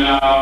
Thank you.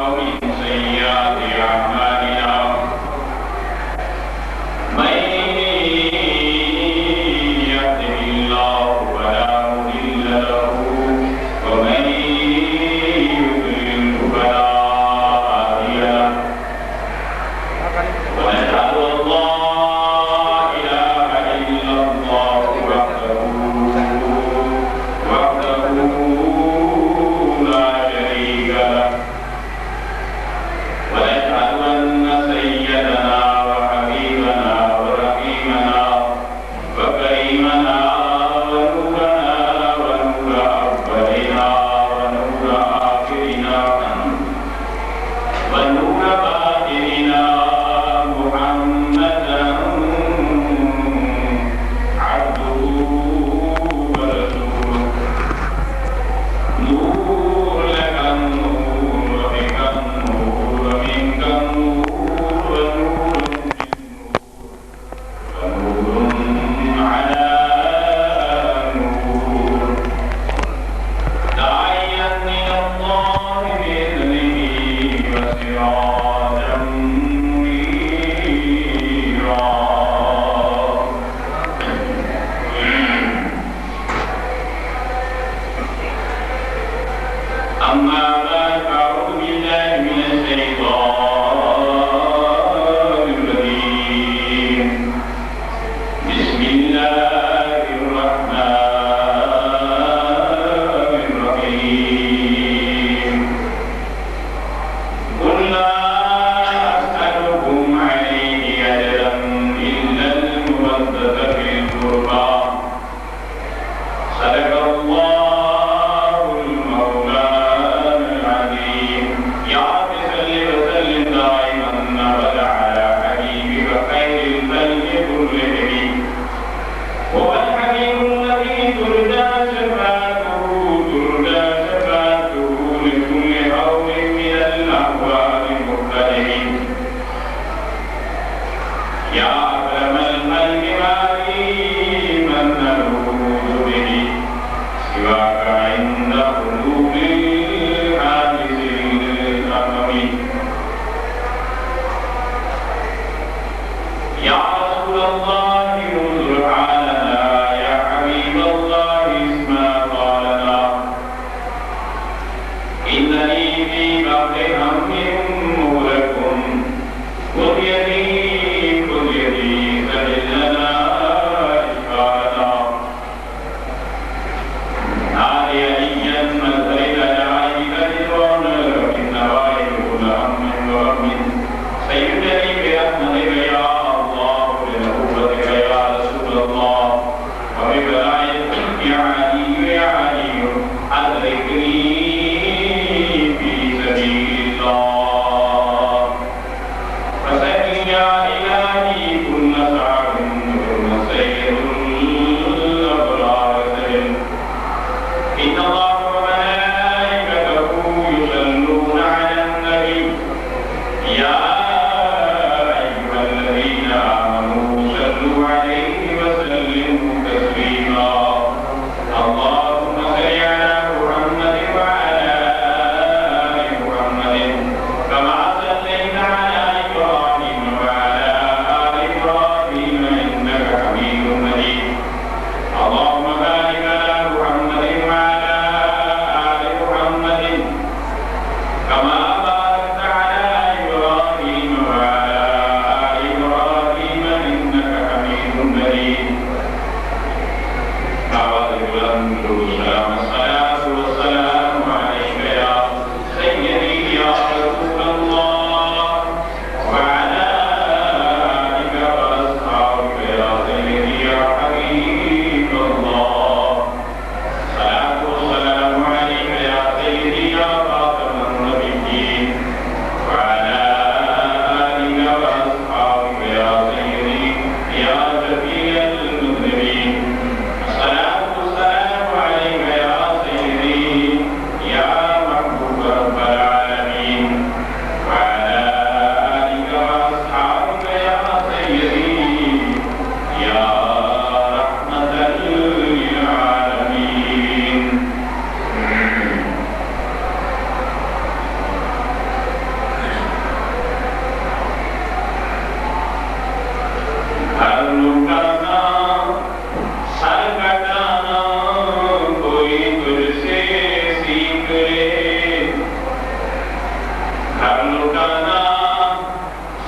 گھر لٹانا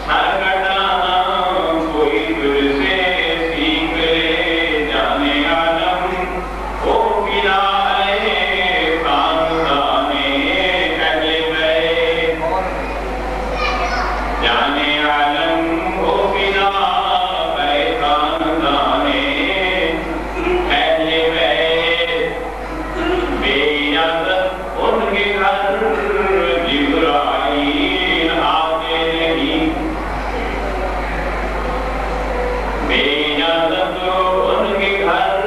سر کٹانا کوئی تجھ سے سیکھ لے جانے عالم او بنا خاندانے اہل بیت جانے عالم او بنا خاندانے اہل بیت بے اجازت ان کے گھر جبرائیل آتے نہیں بے اجازت ان کے گھر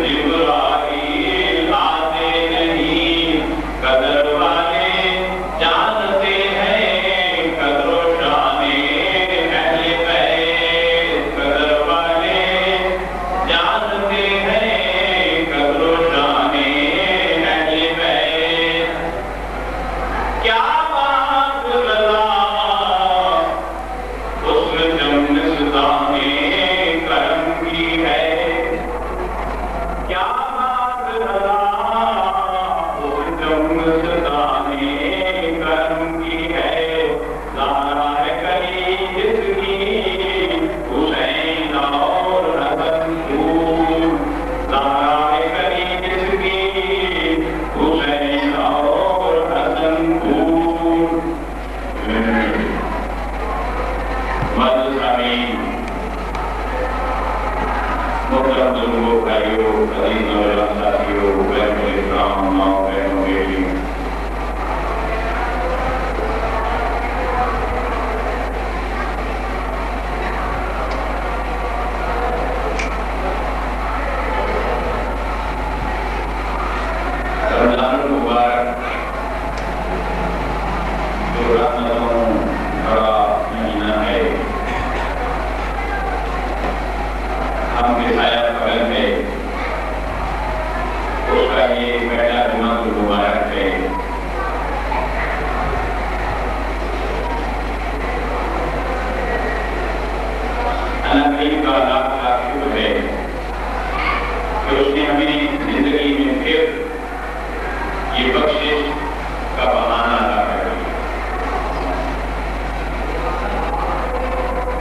جبرائیل آتے نہیں قدر والے جانتے ہیں قدر و شان اہل بیت قدر والے جانتے ہیں قدر و شان اہل بیت کیا بات رضا اس جمنستان کرم کی ہے کیا بات رضا اس جمنستان کرم کی ہے زہرا ہے کلی جس کی حسین اور حسن دور زہرا ہے کلی جس کی حسین اور حسن دور مذہبی محترم بزرگوں بھائیوں عزیز نوجوان ساتھیوں بہنوں اسلام ماں بہنوں بیٹی رمضان المبارک جو رحمتوں بڑا مہینہ ہے ہم کے سایہ بغل میں اس کا یہ پہلا جمعہ المبارک ہے اللہ کریم کا لاکھ لاکھ شکر ہے کہ اس نے ہمیں زندگی میں پھر یہ بخشش کا بہانہ ادا کر دیا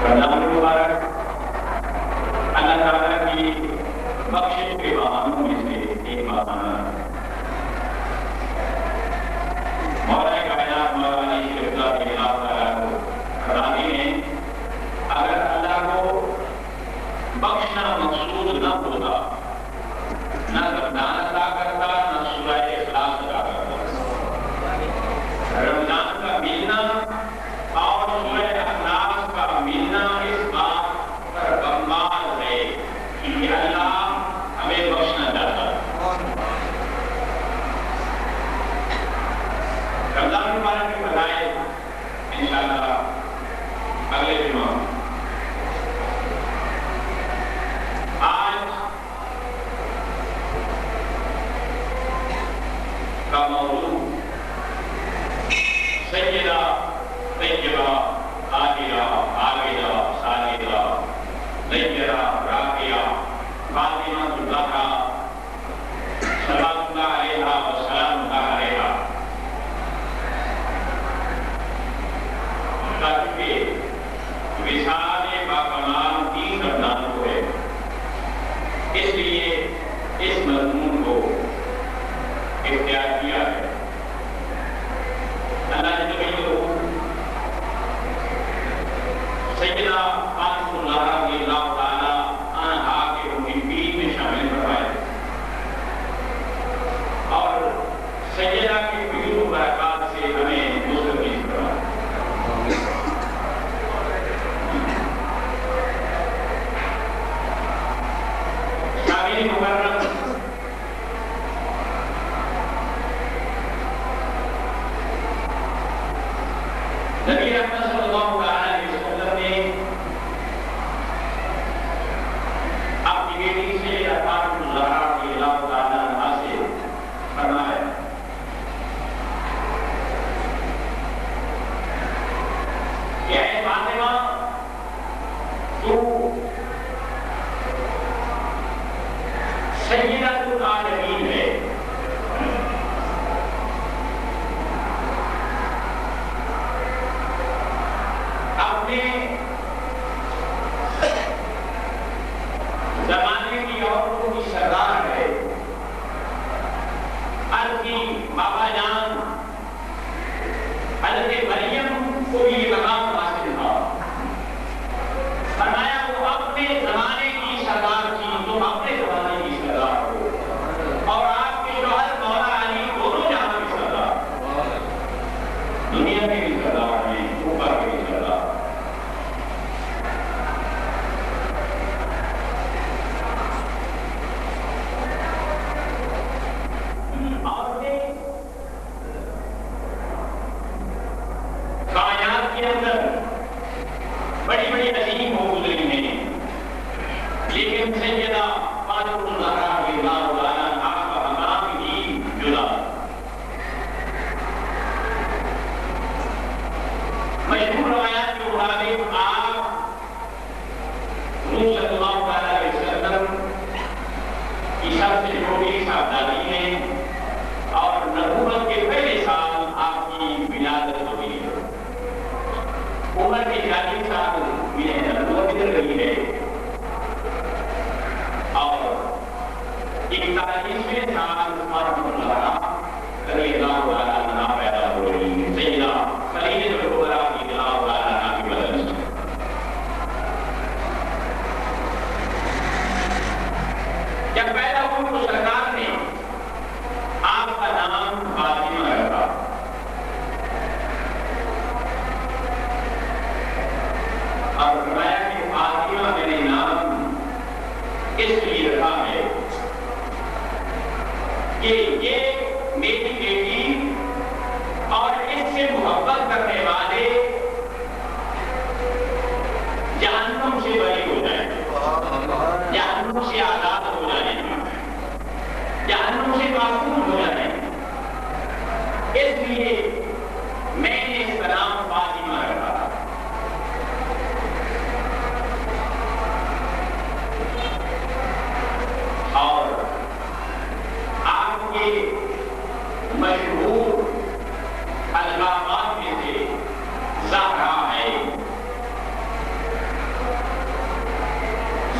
رمضان المبارک اللہ تعالیٰ کی بخشش کے بہانوں میں سے ایک بہانہ ہے مولا کائنات مولا علی شریف اللہ کے اللہ تعالیٰ کو راضی ہیں اگر اللہ کو بخشنا مقصود نہ ہوتا نہ رمضان ادا کرتا نہ سورہ اخلاص ادا کرتا رمضان کا ملنا اور سورہ اخلاص کا ملنا اس بات پر بمبار ہے کہ اللہ ہمیں بخشنا چاہتا ہے رمضان مبارک کی بدائے انشاءاللہ اگلے جمعہ آج کا موضوع سیدہ طیبہ عاقلہ عابدہ ساجدہ طیبہ راقیہ فاطمہ الزہرا صلوات اللہ علیہا و سلام اللہ علیہا تاکہ وصال باکمال 30 رمضان کو ہے اس لیے اس مضمون کو اختیار کیا ہے اللہ نے سیدہ فاطمہ الزہرا رضی اللہ تعالی عنہا کے محبین میں شامل فرمائے اور سیدہ کی فضول برکات سے ہمیں مستفید فرمائے شامل مکرم نبی احمد صلی اللہ علیہ وسلم نے اپنی بیٹی سیدہ فاطمہ الزہرا رضی اللہ تعالی عنہا سے فرمایا کہ اے فاطمہ تو سیدہ العالمین ہے دنیا کے بھی سردار ہیں، اوپر کے بھی سردار۔ کائنات کے اندر بڑی بڑی عظیم ہو گزری ہیں، لیکن سیدہ فاطمہ الزہرا رضی اللہ عنہا آپ کا مقام ہی جدا۔ مشہور روایات کے مطابق آپ حضور صلی اللہ علیہ وسلم کی سب سے چھوٹی صاحبزادی ہیں اور نبوت کے پہلے سال آپ کی ولادت ہوئی۔ عمر کے 40 سال میں نبوت گزر گئی ہے اور 41ویں سال فاطمہ الزہرا رضی اللہ عنہا پیدا ہو رہی ہیں، سیدہ خدیجہ کبریٰ رضی اللہ عنہا کی بدن سے۔ جب پیدا ہوئی تو سرکار نے آپ کا نام فاطمہ رکھا، اور فرمایا کہ فاطمہ میرے نام اس لیے رکھا ہے کہ یہ میری بیٹی اور اس سے محبت کرنے والے جہنم سے بری ہو جائیں، جہنم سے آزاد ہو جائیں، جہنم سے معصوم ہو جائیں، اس لیے میں نے اس کا نام فاطمہ رکھا۔ اور آپ کے مشہور القابات میں سے زہرا ہے۔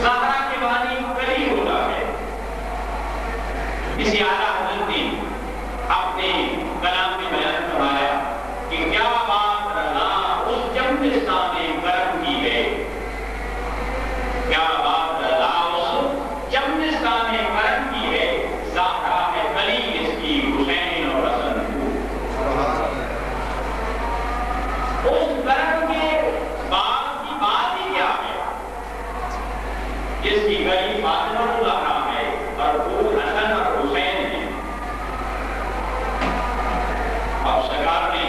زہرا کے معنی کلی ہوتا ہے۔ اسی اعلیٰ حضرت نے اپنے کلام میں بیان فرمایا کہ کیا بات رضا اس جمنستان نے کرم کی ہے، کیا بات رضا اس جمنستان نے کرم کی ہے، زہرا ہے کلی اس کی حسین اور حسن کو۔ اس کرم کے بعد کی بات ہی کیا ہے، جس کی گلی فاطمہ الزہرا ہے اور وہ حسن اور حسین ہے۔ اور سرکار نے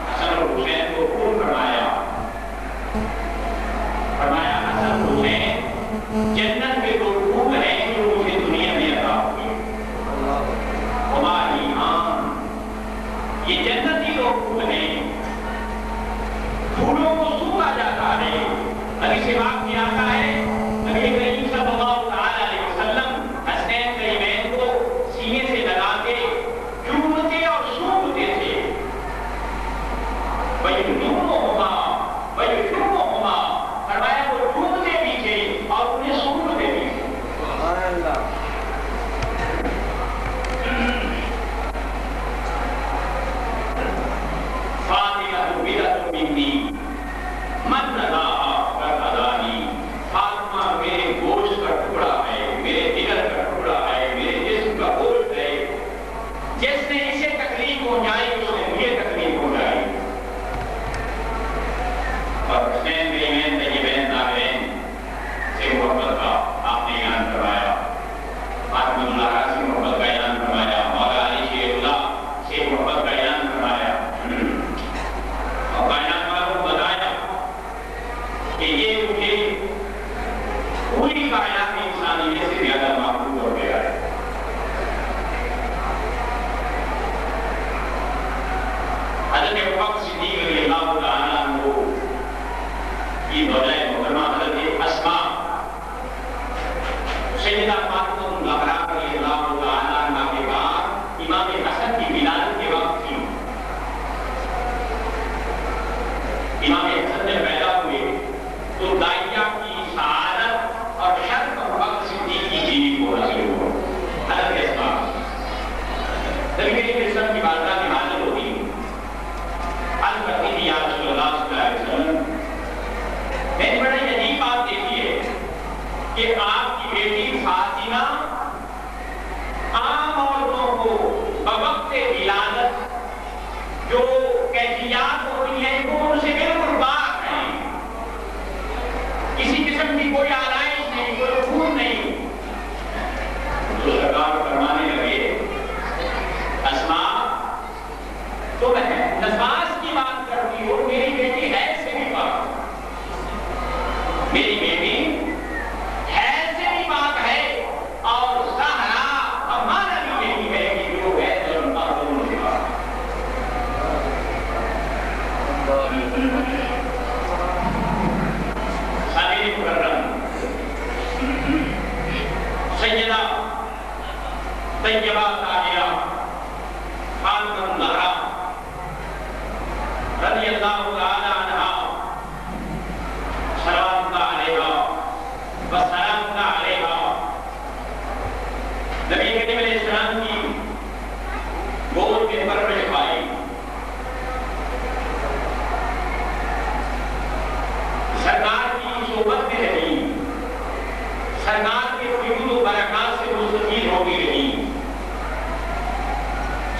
حسن اور حسین کو خوب فرمایا حسن حسین جنت کے دو پھول ہیں جو مجھے دنیا میں عطا ہوئے، ہماری یہ جنتی دو پھول ہیں، پھولوں کو سوکھا جاتا ہے، حدیث پاک میں آتا ہے نبی کریم صلی اللہ سامعین مکرم، سیدہ طیبہ طاہرہ خاتون الزہرا رضی اللہ تعالی عنہا صلوات اللہ علیہا وسلام اللہ علیہا نبی کریم علیہ السلام کی گود میں پرورش پائی. سرکار کی صحبت میں رہی، سرکار کے فیض و برکات سے مستفید ہوتی رہی.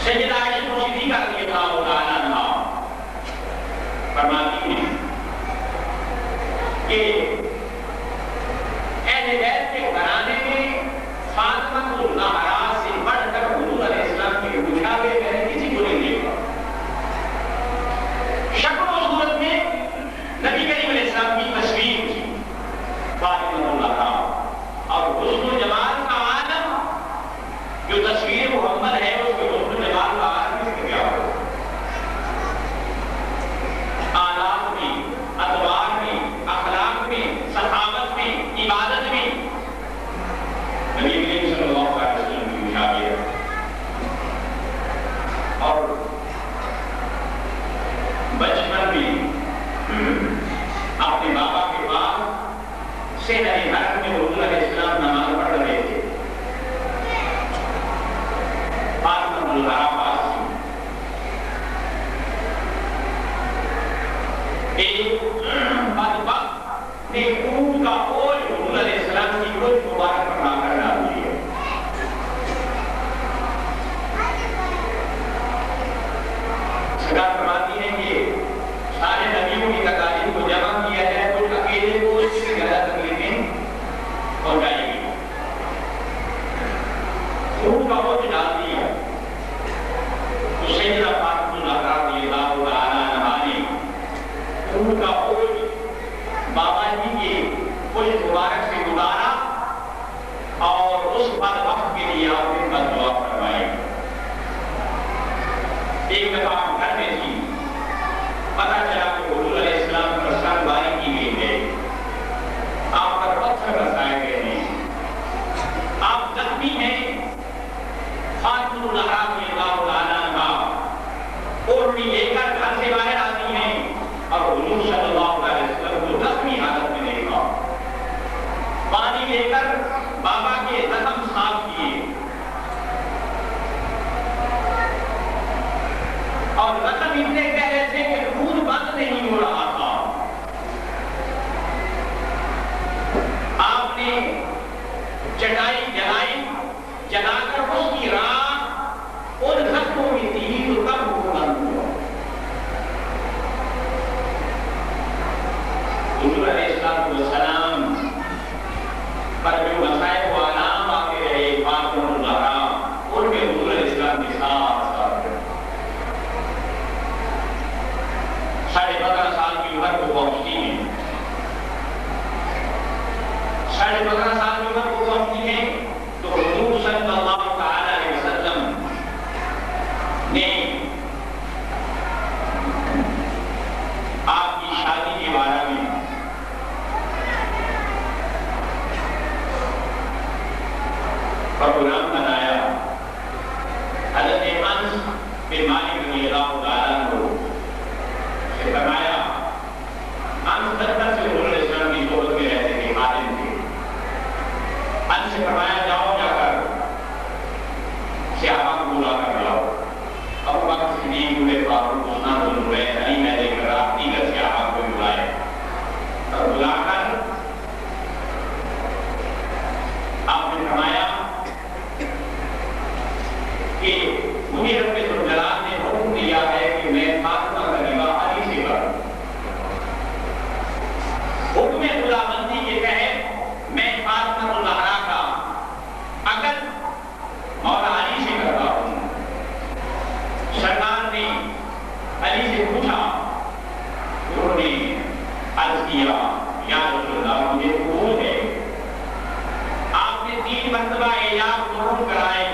سیدہ عائشہ صدیقہ رضی اللہ تعالی عنہا فرماتی ہیں کہ اہل بیت کے گھرانے میں فاطمہ الزہرا سے بڑھ کر حضور علیہ السلام کی مشابہ میں نے کسی کو نہیں دیکھا. شکل و صورت میں نبی کریم علیہ السلام کی تصویر تھی فاطمہ الزہرا، اور حسن و جمال کا عالم جو تصویر محمد ہے اس کے حسن و جمال کا عالم اس کے کیا ہو. آلات میں، ادوار میں، اخلاق میں، صحابت میں، عبادت میں نبی کریم صلی اللہ علیہ وسلم کی مشابہ. اور بچپن میں اپنے بابا کے بعد صحن حرم میں حضور علیہ السلام نماز پڑھ رہے تھے. فاطمہ الزہرا پاس تھی. ایک بدبخت نے اونٹ کا اوج حضور علیہ السلام کی گود مبارک پر لا کر ڈال دیا. سرکار فرماتی ہے کہ سارے نبیوں کی تکالیف کو جمع کیا جائے تو اکیلے کو اس سے زیادہ تکلیفیں پہنچائی گئی. اونٹ کا اوج ڈال دیا تو سیدہ فاطمہ الزہرا رضی اللہ تعالی عنہا نے اونٹ کا اوج بابا جی کے خوش مبارک سے اتارا اور اس بدبخت کے لیے آپ نے بددعا فرمائی. ایک دفعہ آپ گھر میں تھی، پتہ چلا کہ حضور علیہ السلام پر سنگباری کی گئی ہے، آپ پر پتھر برسائے گئے ہیں، آپ زخمی ہیں. فاطمہ الزہرا رضی اللہ تعالی عنہا اوڑھنی لے کر گھر سے باہر آتی ہیں اور حضور صلی اللہ علیہ وسلم کو زخمی حالت میں دیکھا. پانی لے کر بابا کے زخم صاف کیے اور زخم اتنے گہرے تھے کہ خون بند نہیں ہو رہا تھا. آپ نے چٹائی جلائی، جلا کر اس کی راہ ان زخموں میں دی تو تب وہ بند ہوا. حضور علیہ السلام پر جو مسائب و علام آتے رہے فاطمہ الزہرا ان میں حضور علیہ السلام کے ساتھ 15.5 سال کی عمر کو پہنچتی ہیں. 15.5 سال کی عمر کو پہنچتی ہیں تو حضور صلی اللہ تعالی علیہ وسلم نے آپ کی شادی کے بارے میں پروگرام بنایا. حضرت انس بن مالک رضی اللہ تعالی عنہ سے فرمایا، انس 10 سے حضور علیہ السلام کی صحبت میں رہتے تھے، خادم تھے. انس سے فرمایا جاؤ جا کر صحابہ کو بلا کر لاؤ. ابو بکر صدیق، عمر فاروق، عثمان بن عفان، علی میں لے کر آپ دیگر صحابہ کو بلائے اور بلا کر آپ نے فرمایا کہ مجھے رب الجلال نے حکم دیا ہے کہ میں فاطمہ کا نکاح علی سے کروں. حکم خداوندی کے تحت میں فاطمہ الزہرا کا عقد مولا علی سے کرتا ہوں. سرکار نے علی سے پوچھا، انہوں نے عرض کیا یا رسول اللہ مجھے قبول ہے. آپ نے 3 مرتبہ ایجاب ضرور کرائے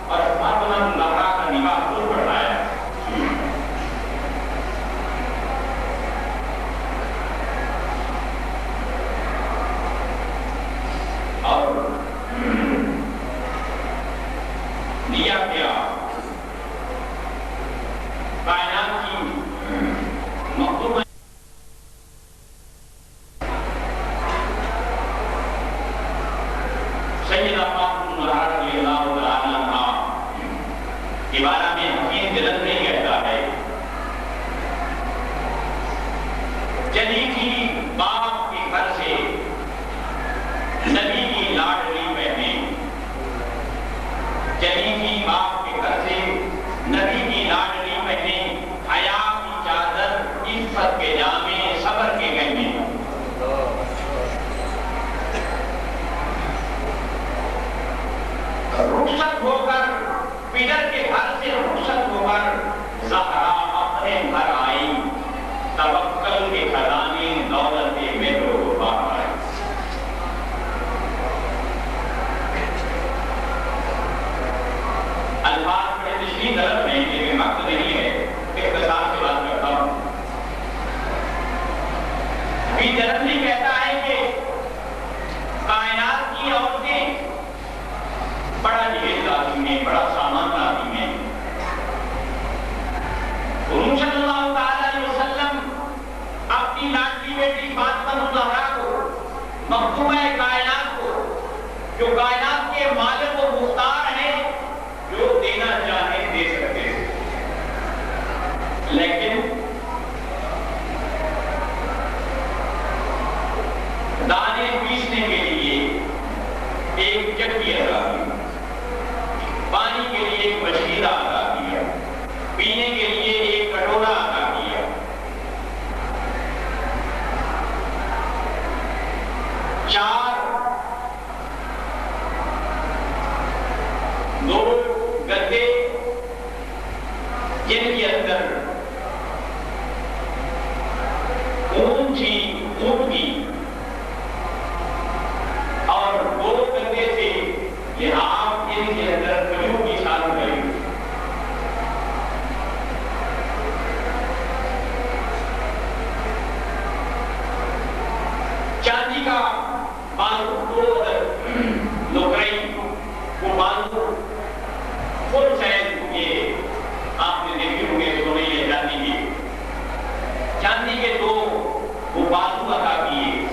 اور فاطمہ الزہرا کا نکاح ضرور پڑھایا. چلی تھی باپ کے گھر سے نبی کی لاڈلی بہنیں، چلی تھی باپ کے گھر سے نبی کی لاڈلی بہنیں، حیا کی چادر، عزت کے جامے، صبر کے گہنے. رخصت ہو کر پدر کے گھر سے رخصت ہو کر زہرا اپنے گھر آئی، توکل کے خزانے دولت مہر و وفا آئی. الفاظ بڑے تشریح طلب ہیں، لیکن وقت نہیں ہے، اختصار سے بات کرتا ہوں. ابھی جنرلی کہتا ہے کہ کائنات کی عورتیں بڑا جہیز لاتی ہیں، بڑا سامان لاتی ہیں. حضور صلی اللہ تعالی علیہ وسلم اپنی لاڈلی بیٹی فاطمہ الزہرا کو، مخدومہ کائنات کو، جو کائنات کے مالک و مختار ہیں، جو دینا چاہیں دے سکتے ہیں، لیکن دانے پیسنے کے لیے ایک چکی ادا کی، پانی کے لیے ایک بشیرہ ادا کیا، پینے کے لیے ایک کٹورا ادا کیا. دو گدے جن کے اندر اون تھی، اونٹ کی، اور دو گدے تھے لحاف جن کے اندر کھجور کی چھال گئی. چاندی کا بانو، دو لوکرائی وہ بانو فل سائز، یہ آپ نے دیکھے ہوں گے، سونے یہ چاندی کی، چاندی کے دو وہ بانو عطا کیے،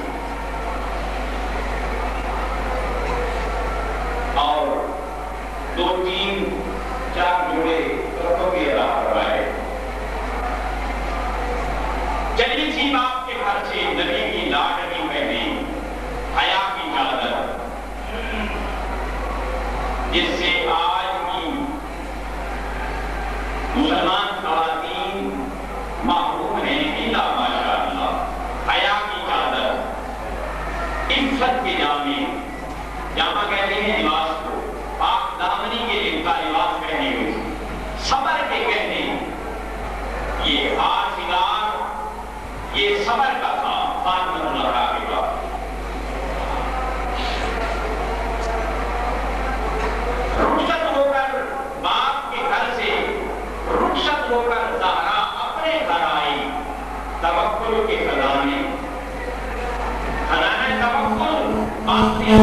اور دو تین چار جوڑے کپڑوں کے عطا کروائے. چلی تھی باپ کے گھر سے نبی کی لاڈلی بہنیں، حیا کی چادر، جس سے آج بھی مسلمان خواتین محروم ہیں، الا ماشاءاللہ. حیا کی چادر، عزت کے جامے، جامہ کہتے ہیں لباس کو، پاک دامنی کے جن کا لباس پہنے ہوئے، صبر کے گہنے، یہ ہار سنگار، یہ صبر کا تھا فاطمہ الزہرا کے بعد. رخصت ہو کر باپ کے گھر سے، رخصت ہو کر زہرا اپنے گھر آئی، توکل کے خزانے، خزانہ توکل باپ نے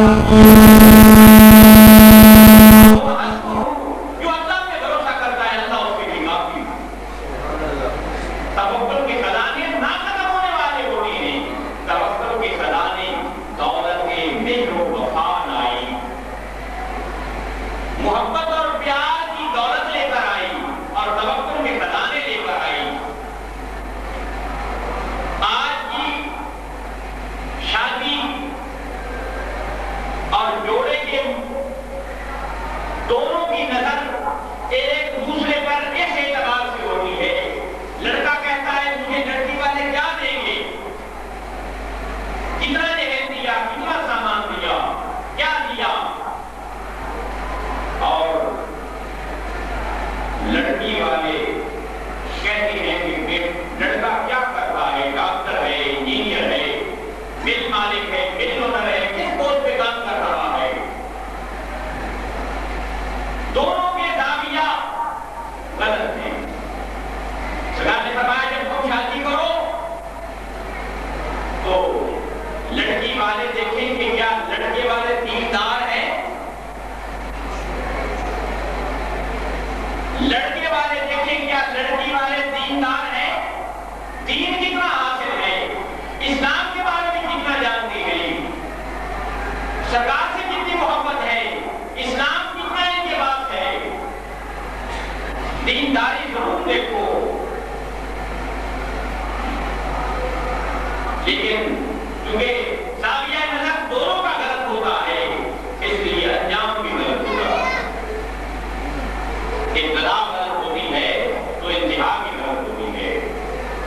جو اللہ پہ بھروسہ کرتا ہے، اللہ اس کے لیے کافی. توکل کے خزانے نہ ختم ہونے والے ہوتے ہیں. توکل کے خزانے دولت کے مہر و وفا لائی، محبت اور پیار کی دولت لے کر آئی، اور توکل کے خزانے لے کر آئی. آج کی شادی اور جوڑے کے دونوں کی نظر ایک دوسرے پر اس اعتبار سے ہوتی ہے، لڑکا کہتا ہے مجھے لڑکی والے کیا دیں گے، کتنا جہیز دیا، کتنا سامان دیا، کیا دیا، اور لڑکی والے کہتے ہیں کہ لڑکا کیا کرتا ہے، ڈاکٹر ہے، انجینئر ہے، مل مالک ہے، مل اونر ہے، کس پوسٹ پہ کام کر رہا ہے. دونوں کے دعویٰ غلط ہیں. سرکار نے فرمایا جب تم شادی کرو تو لڑکی والے دیکھیں کہ کیا لڑکے والے دیندار ہیں، لڑکے والے دیکھیں کیا لڑکی والے دیندار ہیں، دین کتنا حاصل ہے، اسلام کے بارے میں کتنا جانتی ہے، سرکار سے کتنی محبت ہے، اسلام کتنا ان کے پاس ہے. دینداری ضرور دیکھو. لیکن چونکہ زاویہ نظر دونوں کا غلط ہوتا ہے اس لیے انجام بھی غلط ہوگا. ابتدا غلط ہوتی ہے تو انتہا بھی غلط ہوتی ہے.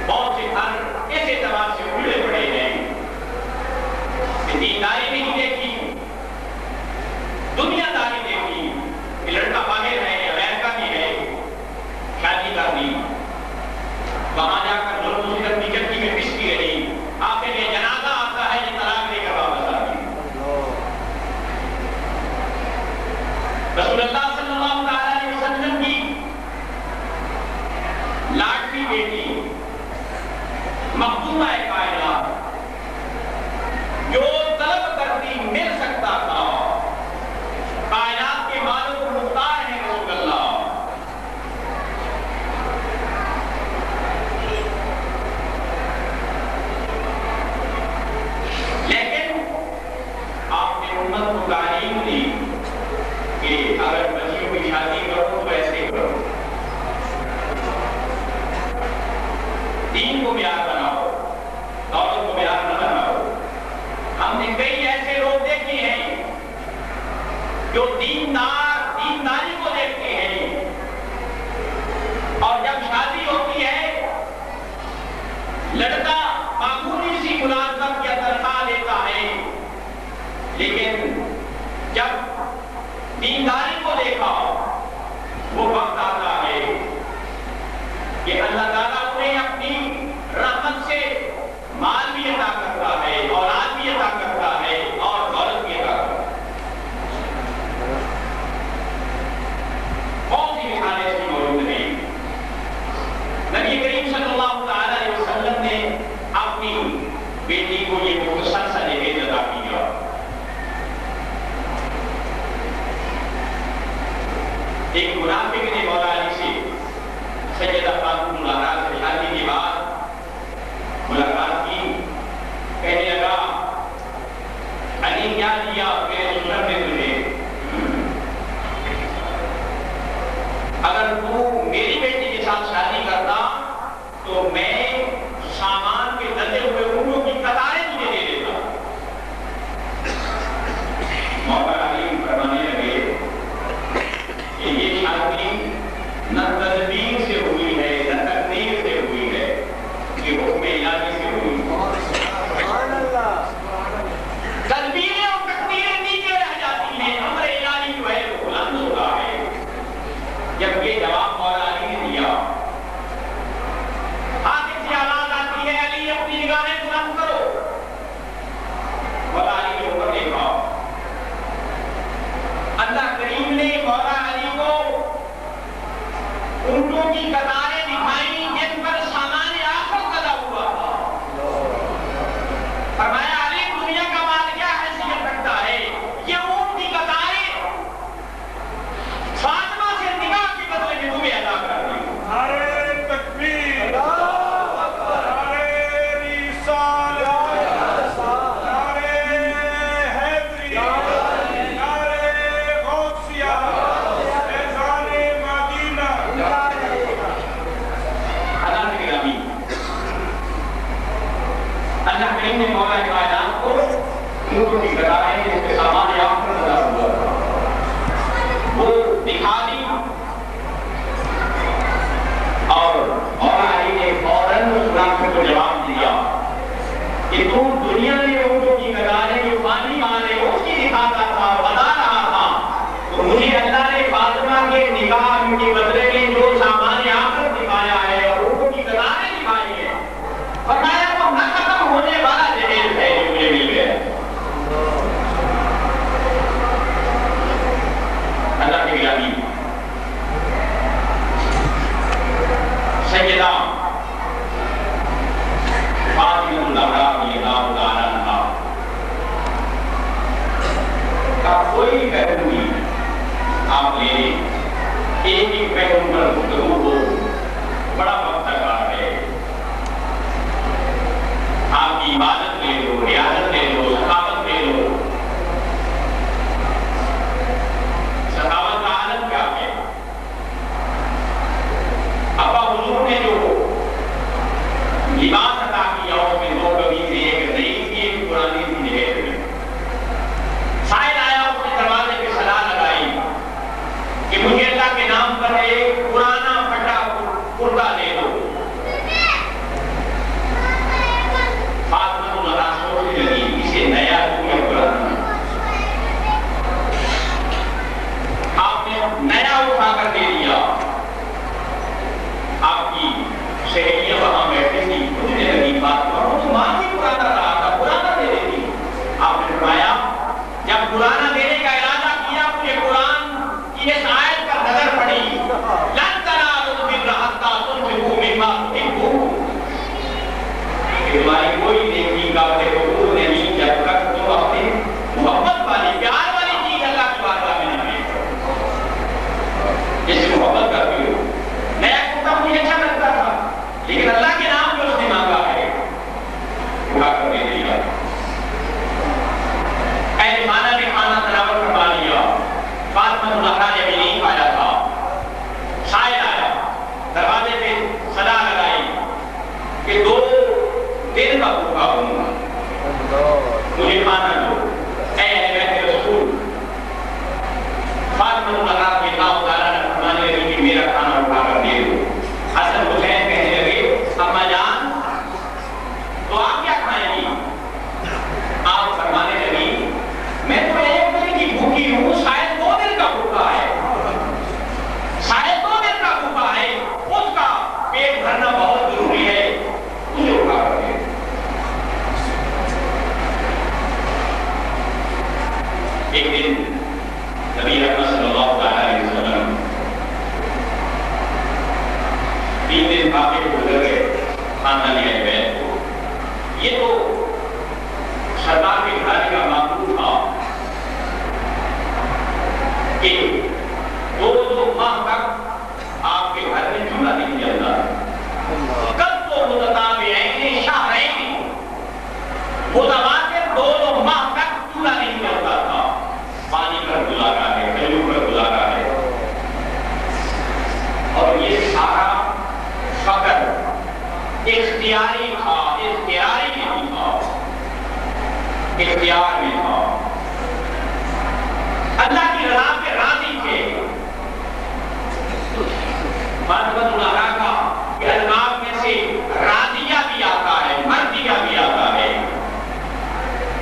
بہت سے گھر اس اعتبار سے اجڑے پڑے ہیں کہ دینداری نہیں دیکھی, دنیا داری دیکھی کہ لڑکا باہر ہے, امریکہ میں ہے, شادی کر دی, وہاں جا کر لوگوں سے گندی چٹی میں پستی رہی, آخر یہ جنازہ آتا ہے یہ طلاق دے کر واپس آ گئی. رسول اللہ صلی اللہ علیہ وسلم کی لاڈلی بیٹی مخدومہ کائنات جو طلب کرتی مل سکتا تھا, کائنات کے مالک و مختار ہیں رسول اللہ. لیکن آپ نے امت کو تعلیم دی کہ اگر بچیوں کی شادی کرو تو ایسے کرو, دین کو معیار بناؤ, دولت کو معیار نہ بناؤ. ہم نے کئی ایسے لوگ دیکھے ہیں جو دینداری کو دیکھتے ہیں, اور جب شادی ہوتی ہے لڑکا معمولی سی ملازمت یا تنخواہ لیتا ہے, لیکن جب دینداری کو دیکھا وہ وقت آتا ہے کہ اللہ تعالیٰ انہیں اپنی رحمت سے مال بھی عطا کرتا ہے, اولاد بھی عطا کرتا ہے, اور دولت بھی عطا کرتا ہے. بہت سی مثالیں ایسی موجود ہیں. نبی کریم صلی اللہ علیہ وسلم نے اپنی بیٹی کو یہ مختصر سا جہیز عطا کیا. ایک منافق نے مولا علی سے سیدہ فاطمہ الزہرا سے شادی کے بعد ملاقات کی, کہنے لگا علی کیا دیا میرے سنت نے تجھے, اگر تو میری بیٹی کے ساتھ شادی کرتا تو میں سامان کے ڈلے ہوئے اونٹوں کی قطاریں تجھے دے دیتا. مولا علی فرمانے لگے کہ یہ شادی نہ تدبیر سے ہوئی ہے نہ تقدیر سے ہوئی ہے, یہ حکم الہی سے ہوئی ہے. تدبیریں اور تقدیریں نیچے رہ جاتی ہیں, امر الہی جو ہے وہ بلند ہوتا ہے. جب یہ جواب مولا علی نے دیا, آگے سے آواز آتی ہے علی اپنی نگاہیں بلند کرو. مولا علی کے اوپر دیکھا, اللہ کریم نے مولا علی کو اونٹوں کی قطاریں دکھائیں جن پر سامان آخرت لگا ہوا تھا. فرمایا علی دنیا کا مال کیا حیثیت رکھتا ہے, یہ اونٹ کی قطاریں فاطمہ سے نگاہ کے بدلے میں تمہیں ادا کر دی. نعرہ تکبیر, نعرہ رسالت, نعرہ حیدری, نعرہ غوثیہ, اذان مدینہ. اللہ کریم نے مولا کائنات کو اونٹوں کی قطاریں جس کے سامان آخرت لگا ہوا تھا وہ دکھا دی, اور مولا علی نے فوراً اس منافق کو جواب دیا کہ تم دنیا میں اونٹوں کی قطاریں جو پانی مانے اس کی دکھاتا تھا, بتا رہا تھا, تو مجھے اللہ نے فاطمہ کے نگاہ کے بدلے میں جو سامان آخرت دکھایا ہے اور اونٹوں کی قطاریں دکھائی ہے, فرمایا وہ نہ ختم ہونے والا جہیز ہے جو مجھے مل گیا. اللہ کے غلامی سیدہ فاطمہ الزہرا رضی اللہ تعالی عنہا کا کوئی پہلو نہیں آپ لے لیں, ایک ایک پہلو پر گفتگو ہو, بڑا وقت لگا ہے. آپ کی عبادت لے لو, ریاضت لے لو, سخاوت لے لو. سخاوت کا عالم کیا ہے؟ ابا حضور نے جو لباس عطا کیا اس میں دو قمیضیں دیر کا بھوکا ہوں گا، مجھے کھانا دو۔ اے اہل بیت رسول، فاطمہ الزہرا کے نام تعالیٰ نے فرمانے لگی کہ میرا کھانا اٹھا کر دے دو۔ حسن حسین کہنے لگے اماں جان تو آپ کیا کھائیں گی؟ آپ فرمانے لگی میں تو ایک دن کی بھوکی ہوں، شاید 2 دن کا بھوکا ہے، شاید 2 دن کا بھوکا ہے، اس کا پیٹ بھرنا بہت ضروری ہے، مجھے اٹھا کر دے۔ ایک دن نبی اکرم صلی اللہ علیہ وسلم 3 دن کافی گزر گئے خاندان اہل بیت کو۔ یہ تو سرکار کے گھرانے کا معمول تھا کہ 2 ماہ تک آپ کے گھر میں چولہا نہیں جلتا۔ کب تو متتابعین شہرین متواتر 2 ماہ تک چولہا نہیں جلتا تھا۔ پانی پر گزارا ہے، کھجور پر گزارا ہے، اور یہ سارا فقر اختیاری تھا، اختیاری نہیں تھا، اختیار میں تھا، اللہ کی رضا پہ راضی تھے۔ فاطمہ الزہرا کا کہ القاب میں سے راضیہ بھی آتا ہے، مرضیہ بھی آتا ہے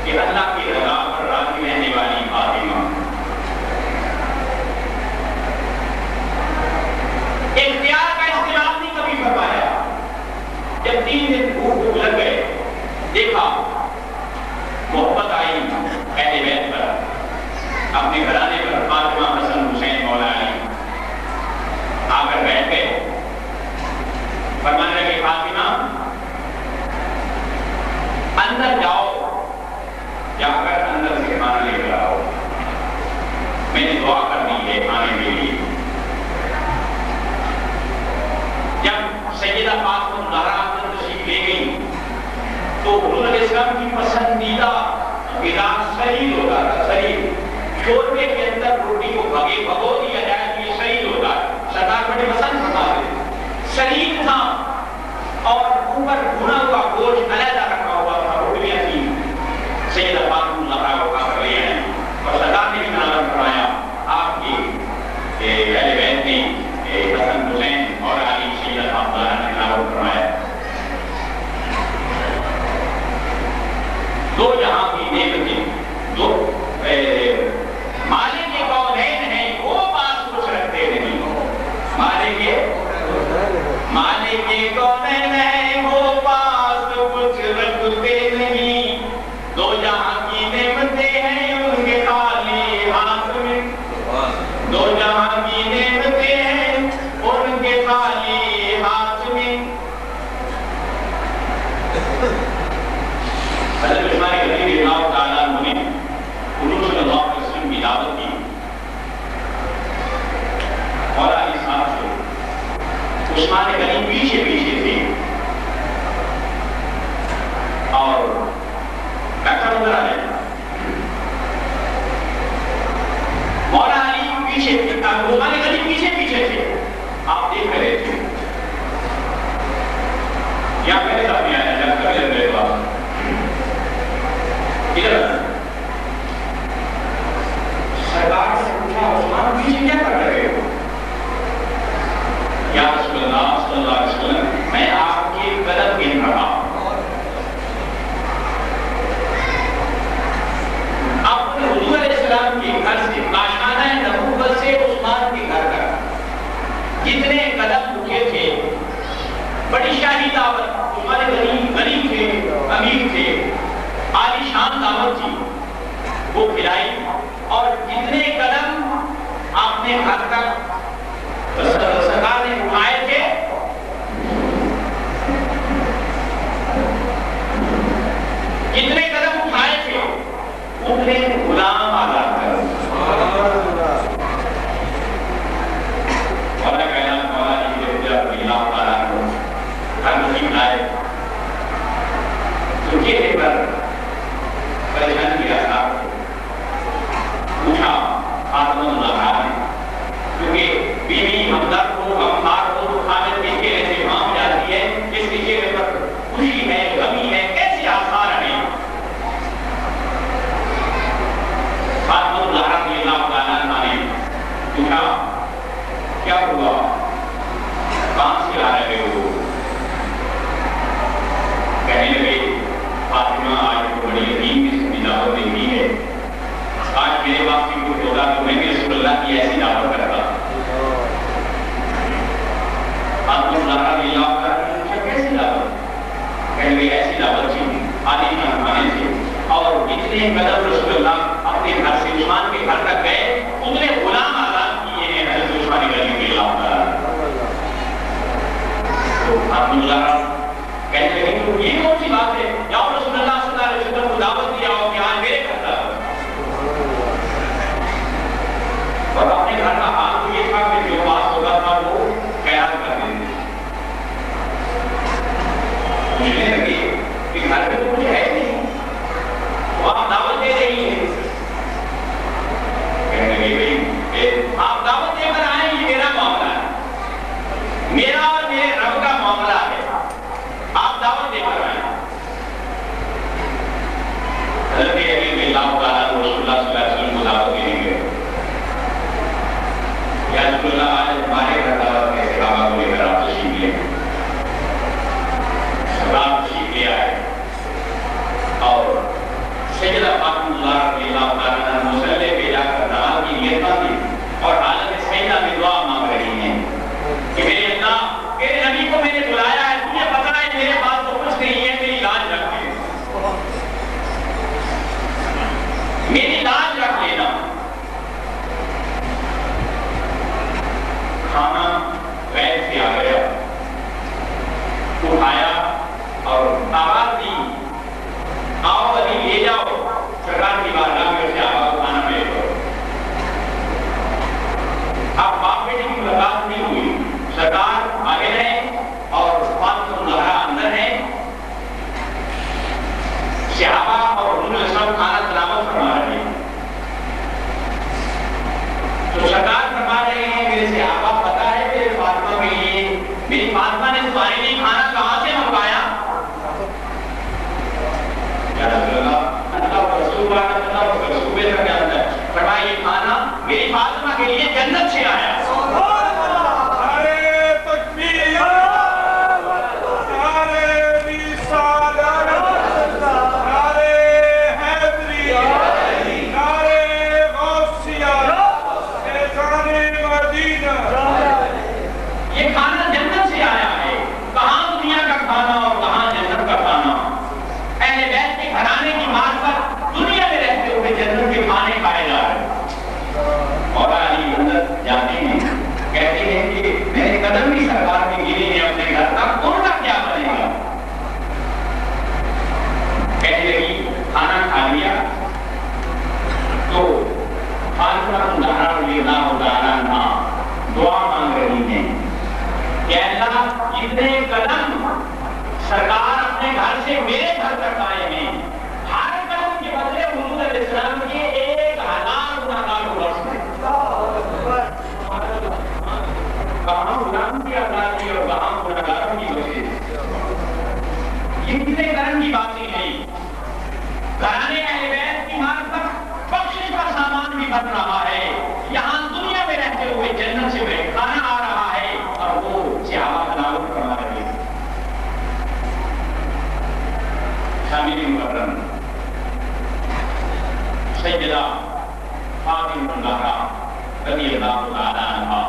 کہ اللہ کی رضا پر راضی رہنے والی فاطمہ۔ اختیار کا استعمال نہیں کبھی فرمایا۔ جب 3 دن بھوک لگ گئے، دیکھا محبت آئی اہل بیت پر، اپنے گھرانے پر فاطمہ، حسن، حسین، مولا علی آ کر بیٹھ گئے۔ فرمانے لگے فاطمہ اندر جاؤ، جا کر اندر سے کھانا لے کر آؤ، میں نے دعا کر دی ہے کھانے کے لیے۔ جب سیدہ فاطمہ الزہرا اندر تشریف لے گئی تو حضور علیہ السلام کی پسندیدہ غذا شہید ہوتا تھا، شہید شوربے کے اندر روٹی کو بھگو دیا جائے تو یہ شہید ہوتا ہے۔ سرکار بڑے پسند فرماتے، شہید تھا اور اوپر بھنا ہوا گوشت علیحدہ رکھا ہوا تھا، روٹیاں تھیں، سیدہ فاطمہ الزہرا کو کھا کر لے آئے، اور سرکار نے بھی نام فرمایا آپ کی اہل بیت نے حسن، حسین اور علی سیدہ فاطمہ نے نام فرمایا۔ 2 جہاں کی نعمتیں، 2 مالک کونین ہیں وہ پاس کچھ رکھتے نہیں، مالک کونین ہیں وہ پاس کچھ رکھتے نہیں، 2 جہاں کی نعمتیں ہیں ان کے خالی ہاتھ میں، 2 جہاں کی نعمتیں ہیں ان کے خالی ہاتھ میں۔ حضرت عثمان غنی رضی اللہ تعالیٰ عنہ نے حضور صلی اللہ علیہ وسلم کی دعوت کی، مولا علی صاحب سے عثمان غنی پیچھے تھے اور بیٹھا نظر آ رہے، مولا علی پیچھے تھے، عثمان غنی پیچھے تھے، آپ دیکھ رہے تھے، یا میرے ساتھ نہیں آیا جب کر لے رہے بات ادھر۔ سرکار سے پوچھا عثمان پیچھے کیا کر رہے ہو؟ یا رسول اللہ صلی اللہ علی کے زمانے سے، اور جتنے قدم رسول اللہ اپنے گھر سے عثمان کے گھر تک گئے اتنے غلام آزاد کیے ہیں حضرت عثمان غنی رضی اللہ تعالیٰ۔ تو عبداللہ کہنے لگے کہ یہ کون سی بات ہے، یا رسول اللہ صلی اللہ علیہ وسلم کو دعوت دیا ہو کہ آج میرے گھر تک، اور اپنے گھر کا حال تو یہ تھا کہ جو بات ہوتا تھا وہ خیال کر دیتے تھے۔ مجھے لگے کہ گھر میں تو مجھے ہے نہیں، تو آپ دعوت دے رہی ہیں۔ کہنے لگے بھائی آپ دعوت دے کر آئیں، یہ میرا معاملہ ہے، میرا اور میرے رب کا معاملہ ہے، آپ دعوت دے کر آئیں۔ حضرت علی رضی اللہ تعالیٰ رسول اللہ صلی اللہ علیہ وسلم کو دعوت دینے گئے، یا رسول اللہ آج ہمارے گھر دعوت کے صحابہ کو لے کر آپ تشریف لے آئے، سردار تشریف لے آئے، اور سیدہ فاطمہ رضی اللہ تعالیٰ عنہ مصلی پہ جا کر نماز کی نیت باندھی اور حالت سجدہ میں دعا مانگ رہی ہیں کہ میرے اللہ، میرے نبی کو میں نے بلایا ہے، تجھے پتا ہے میرے پاس تو کچھ نہیں ہے، میری لاج رکھ لے، میری لاج رکھ لینا۔ کھانا غیر سے آ گیا، اٹھایا اور آواز دی، آؤ علی لے جاؤ سرکار کی بارگاہ میں، سے آواز کھانا لے لو۔ اب باپ بیٹے کی ملاقات نہیں ہوئی، سرکار آگے رہے اور فاطمہ زہرا اندر ہے، صحابہ اور حضور صلی اللہ علیہ وسلم کھانا تلاوت فرما رہے ہیں، تو سرکار فرما رہے ہیں میرے صحابہ پتہ ہے میرے فاطمہ کے لیے، میری فاطمہ نے تمہارے لیے کھانا کہاں سے منگوایا؟ یا رسول اللہ، اللہ رسول صوبے کا کیا ہوتا ہے؟ فرمایا یہ کھانا میری فاطمہ کے لیے جنت سے آیا۔ نعرہ تکبیر، نعرہ رسالت، نعرہ حیدری، نعرہ غوثیہ، اذان مدینہ۔ یہ کھانا جنت سے آیا ہے، کہاں دنیا کا کھانا اور کہاں جنت کا کھانا۔ اہل بیت کے گھرانے کی معرفت دنیا میں رہتے ہوئے جنت کے کھانے کھائے جا رہے ہیں۔ اور علی اندر جاتے ہیں، کہتے ہیں کہ میرے قدم بھی سرکار کے گرے ہیں اپنے گھر تک، ان کا کیا بنے گا؟ کہنے لگی کھانا کھا لیا تو فاطمہ زہرا رضی اللہ تعالیٰ عنہ دعا مانگ رہی ہیں کہ اللہ جتنے قدم سرکار اپنے گھر سے میرے گھر تک آئے ہیں، ہر قدم کے بدلے حضور علیہ السلام کے 1000 گناہگار کو بخش دیں۔ کہاں غلام کی آزادی اور کہاں گناہگاروں کی بخشش، یہ کتنے کرم کی باتیں ہیں۔ گھرانے اہل بیت کی معرفت بخشش کا سامان بھی بن رہا ہے، یہاں دنیا میں رہتے ہوئے جنت سے بے کھانا آ رہا ہے اور وہ صحابہ تلاوت کروا رہے ہیں۔ شامل مکرم سیدہ فاطمہ زہرا رضی اللہ تعالیٰ عنہا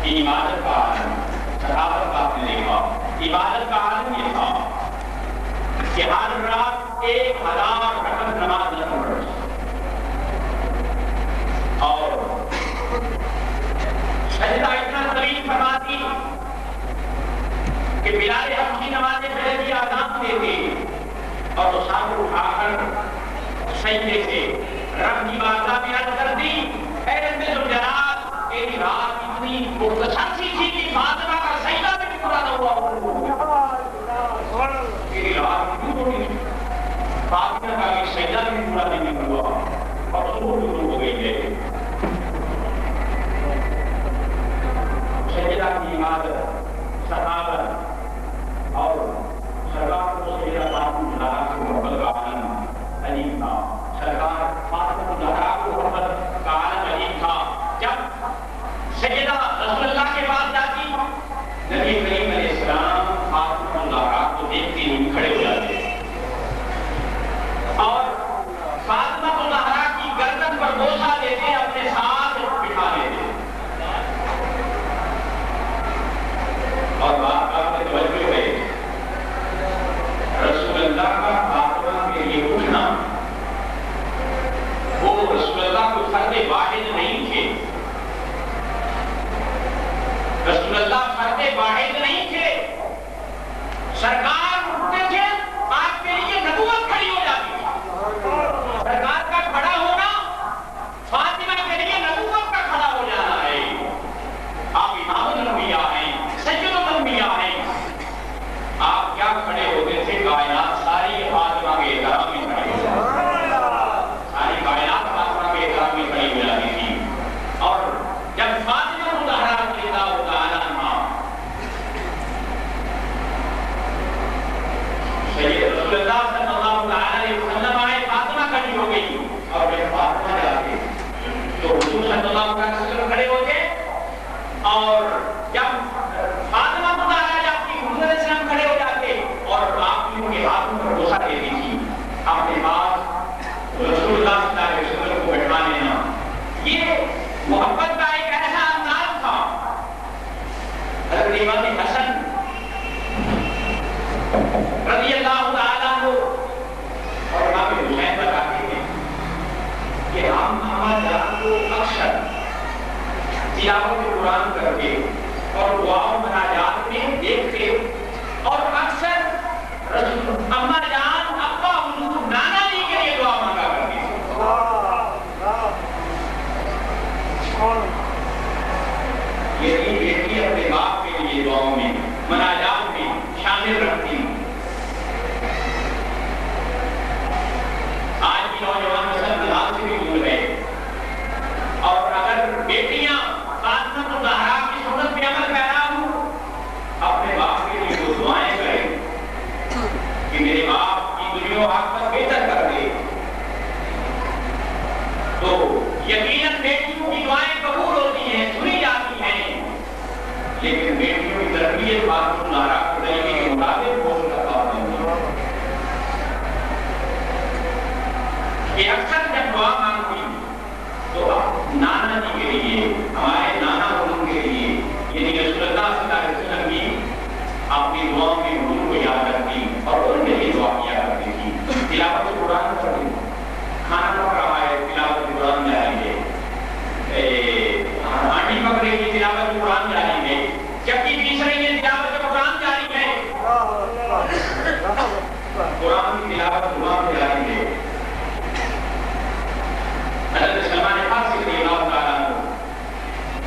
کی عبادت کا عالم، صحابت کا آپ نے دیکھا، عبادت کا عالم یہ تھا کہ ہر رات 1000 رکعت نماز نہ پڑھ، اور سجدہ اتنا طویل فرماتی کہ بلال حبشی نماز فجر کی آزان دیتے اور وہ ساتھ اٹھا کر سجدے سے رب کی بارگاہ میں عرض کر دی، اے رب ذوالجلال، تیری رات اتنی مختصر سی تھی کہ فاطمہ کا سجدہ بھی پورا نہ ہوا، تیری رات کیوں چھوٹی تھی؟ فاطمہ کا بھی سجدہ بھی پورا نہیں ہوا اور شروع ہو گئی ہے۔ سجدہ کی عبادت، صحابت اور سرکار کو سیدہ فاطمہ زہرا کی محبت کا عالم عجیب تھا، سرکار فاطمہ زہرا کو محبت کا عالم عجیب تھا۔ جب سیدہ رسول اللہ کے پاس جاتی، نبی کریم علیہ السلام فاطمہ زہرا کو دیکھتے ہی کھڑے ہو جاتے اور فاطمہ زہرا کی گردن پر بوسہ دیتے، اپنے ساتھ بٹھا لیتے اور بات حضور صلی اللہ علیہ وسلم کھڑے ہو گئے اور جب فاطمہ مطہرہ جب کی حضور علیہ السلام کھڑے ہو جاتے اور آپ ان کے ہاتھوں پر بوسہ دیتی تھی اپنے پاس رسول اللہ صلی اللہ علیہ وسلم کو بٹھا لینا، یہ محبت کا ایک ایسا انداز تھا۔ حضرت امام حسن رضی اللہ تعالیٰ عنہ اور امام حسین بتاتے ہیں کہ ہم ہمارے جان کو اکثر تلاوت قرآن کر کے اور دعاؤں مناجات میں دیکھتے اور اکثر اما جان ابا حضور نانا جی کے لیے دعا مانگا کرتے تھے۔ یہ بیٹی اپنے باپ کے لیے دعاؤں میں مناجات میں شامل رکھتی ہیں۔ آج کی نوجوان نسل نماز سے بھی دور ہے اور اگر بیٹیاں فاطمہ الزہرا کی سنت پہ عمل پیرا ہوں اپنے باپ کے لیے وہ دعائیں کریں کہ میرے باپ کی دنیا و آخرت بہتر کر دے، تو یقیناً بیٹیوں کی دعائیں قبول ہوتی ہیں، سنی جاتی ہیں، لیکن بیٹیوں کی تربیت فاطمہ الزہرا کے طریقے کے مطابق ہو سکتا نہیں۔ کہ اکثر جب دعا مانگتی تو نانا جی کے لیے، ہمارے نانا حضور کے لیے، یعنی رسول اللہ صلی اللہ علیہ وسلم کی اپنی دعاؤں میں حضور کو یاد رکھتی اور ان کے لیے دعا کیا کرتی تھی۔ تلاوت قرآن کرتی، کھانا پک رہا ہے تلاوت قرآن جاری ہے، آنٹی پک رہی ہے تلاوت قرآن جاری ہے، چکی پیس رہی ہے تلاوت قرآن جاری ہے، قرآن کی تلاوت قرآن جاری ہے۔ حضرت سلمان فارسی رضی اللہ تعالیٰ عنہ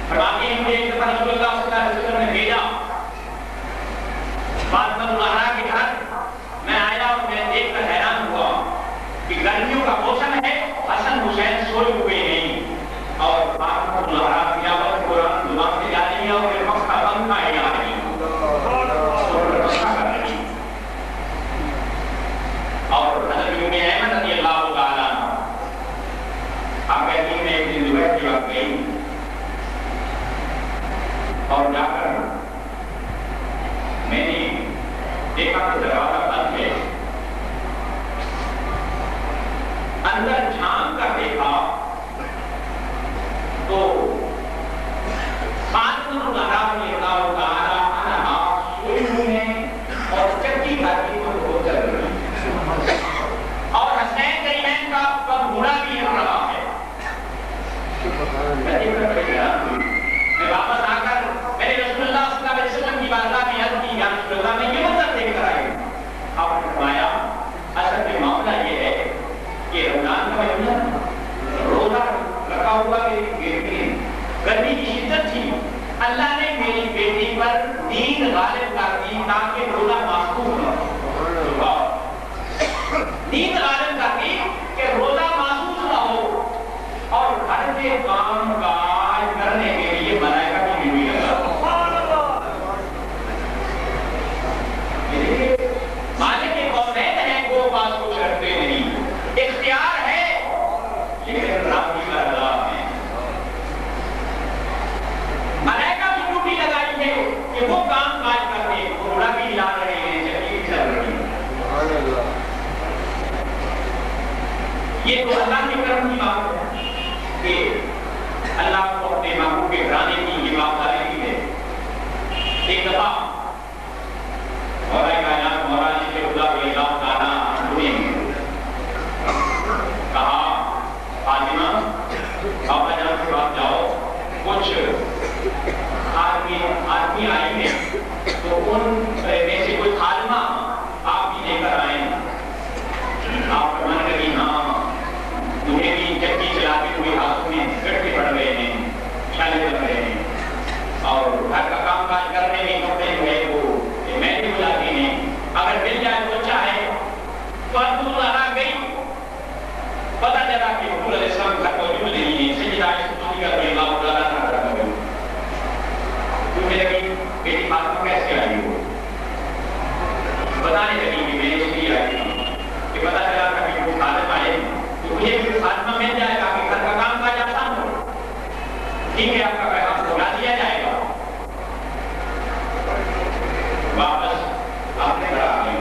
فرماتے ہیں مجھے ایک دفعہ رسول اللہ صلی اللہ علیہ وسلم نے بھیجا فاطمہ الزہرا کے گھر، میں آیا اور میں دیکھ کر حیران ہوا کہ گرمیوں کا موسم ہے، حسن حسین سوئے ہوئے نہیں اور فاطمہ الزہرا تلاوت قرآن زبان سے جاری ہے اور میرے وقت کا پنکھا ہے آ رہی اور حضرت ام ایمن رضی اللہ تعالیٰ عنہ آپ کہتی ہیں میں ایک دن دوپہر کے وقت گئی اور جا کر میں نے دیکھا کہ دروازہ بند ہے، اندر جھانک کر دیکھا تو فاطمہ الزہرا رضی اللہ تعالیٰ عنہا سوئی ہوئی ہیں اور چکی گھر کی کو چل رہی ہے اور حسین کریمین کا پگھوڑا بھی ہل رہا ہے۔ میں واپس آ کر میں نے رسول اللہ صلی اللہ علیہ وسلم کی بارگاہ میں عرض کی، یا رسول اللہ میں یہ منظر دیکھ کر آئی۔ آپ نے فرمایا اصل میں معاملہ یہ ہے کہ رمضان کا مہینہ روزہ رکھا ہوا میری بیٹی نے، گرمی کی شدت تھی، اللہ نے میری بیٹی پر نیند غالب کر دی تاکہ روزہ محفوظ نہ ہو، نیند غالب کر دی کہ روزہ محفوظ نہ ہو اور گھر کے کام کاج کرنے کے لیے ملائکہ کی بیوی لگا۔ مالک کونین ہیں وہ بات کو کرتے نہیں، اختیار ہے لیکن راضی کا رضا ہے۔ ملائکہ کی ڈیوٹی لگائی ہے کہ وہ کام کاج کرتے، گھوڑا بھی ہلا رہے ہیں، چکی بھی چل رہی ہے۔ یہ تو اللہ کے کرم کی بات ہے کہ اللہ کو اپنے محبوب کے گھرانے کی یہ وفاداری کی ہے۔ ایک دفعہ مولا کائنات مولانا شیخ خدا رضی اللہ تعالیٰ عنہ نے کہا فاطمہ بابا جان کے پاس جاؤ، کچھ آدمی آئی ہیں تو ان میں سے کوئی خادمہ آپ بھی لے کر آئے ہیں۔ آپ فرمان کری ہاں مجھے بھی چکی چلاتے ہوئے ہاتھوں میں گٹے پڑ رہے ہیں، چھالے بن رہے ہیں اور گھر کا کام کاج کرنے میں کپڑے جو ہے وہ میں نے بلاتے ہیں، اگر مل جائے تو اچھا ہے۔ فاطمہ الزہرا گئی، پتہ چلا کہ حضور علیہ السلام گھر موجود نہیں ہے، سیدہ عائشہ صدیقہ رضی اللہ تعالیٰ عنہا گھر موجود۔ پوچھنے لگی بیٹی فاطمہ کیسے آئی ہو؟ بتانے لگی کہ میں اس لیے آئی ہوں کہ پتہ چلا کہ وہ خادم آئے تو مجھے بھی فاطمہ مل جائے گا کہ گھر کا کام کاج آسان ہو۔ ٹھیک ہے آپ کا پیغام پہنچا دیا جائے گا. واپس آپ نے کرا دی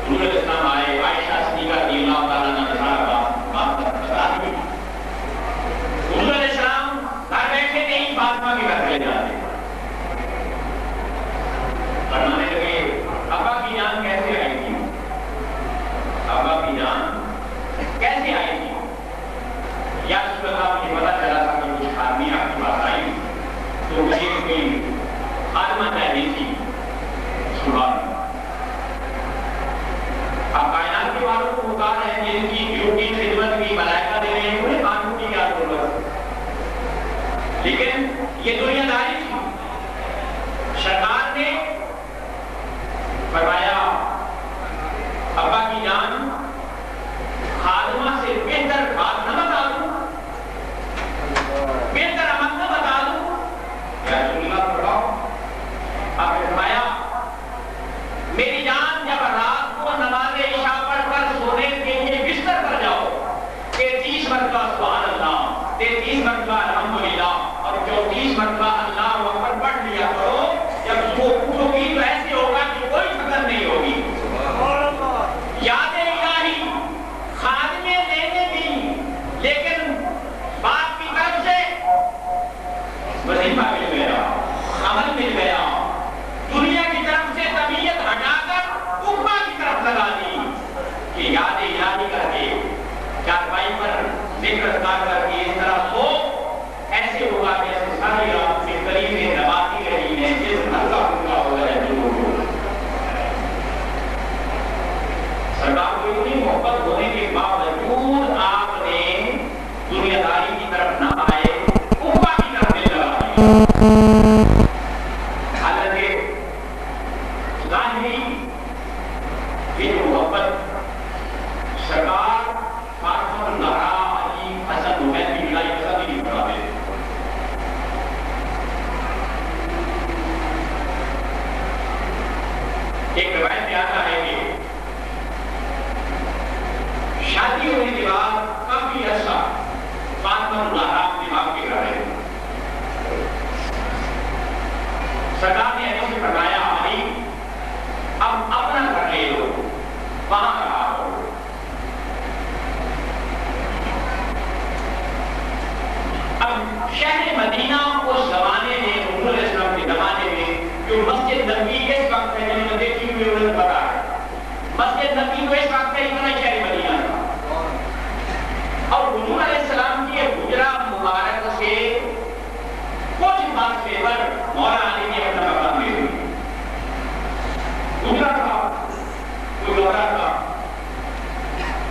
حضور اسلام آئے عائشہ صدیقہ رضی اللہ تعالیٰ عنہ بات بتا دی. حضور علیہ السلام گھر بیٹھے نہیں فاطمہ کے گھر چلے جاتے فرمانے لگے ابا کی جان کیسے آئی تھی ابا کی جان کیسے آئی تھی یا رسول اللہ مجھے پتا چلا تھا کہ کچھ آدمی آپ کے پاس آئی تو مجھے کوئی خادمہ چاہیے تھی. سبحان اللہ. اب کائنات کے والوں کو پکار ہے جن کی ڈیوٹی خدمت کی ملائکہ دے رہے ہیں انہیں قانون کی کیا ضرورت. لیکن یہ دنیا داری تھی. سرکار نے فرمایا ابا کی جان خادمہ سے بہتر بات نہ بتا دوں بہتر عمل نہ بتا دوں یا رسول اللہ فرماؤ. آپ نے فرمایا میری جان جب رات کو نماز عشاء پڑھ کر سونے کے لیے بستر پر جاؤ 33 مرتبہ سبحان اللہ 33 مرتبہ الحمدللہ اور 34 مرتبہ اللہ اکبر پڑھ لیا کرو. جب وہ پوچھوگی تو ایسے ہوگا کہ کوئی فکر نہیں ہوگی. یاد الہی خادمے لینے دی لیکن باپ کی طرف سے وظیفہ مل گیا عمل مل گیا. دنیا کی طرف سے طبیعت ہٹا کر قربا کی طرف لگا دی کہ یاد الہی کر کے چارپائی پر ذکر اذکار کر کے اس طرح سو ایسے ہوگا جیسے ساری رات میں کریمیں دباتی رہی ہیں جس ہلکا پھلکا ہو گیا سرکار کو اتنی محبت ہونے کے باوجود آپ نے دنیا داری کی طرف نہ آئے قربا کی طرف دل لگا دی. حالانکہ ظاہری یہ جو محبت سرکار فاطمہ الزہرا علی حسن حسین کی ملائی کبھی نہیں بڑھاتے. ایک روایت میں آتا ہے کہ شادی ہونے کے بعد کافی عرصہ فاطمہ الزہرا اپنے باپ کے گھر رہے. سرکار نے علی سے فرمایا علی اب اپنا گھر لے لو وہاں رہا ہو. اب شہر مدینہ اس زمانے میں حضور علیہ السلام کے زمانے میں جو مسجد نبوی اس وقت ہے جنہوں نے دیکھی ہوئی انہیں پتا ہے مسجد نبوی کو اس وقت ہے اتنا شہر مدینہ تھا. اور حضور علیہ السلام کی حجرہ مبارک سے کچھ فاصلے پر مولا علی نے اپنا مقام لے لی. حجرہ تھا کوئی دوہرا تھا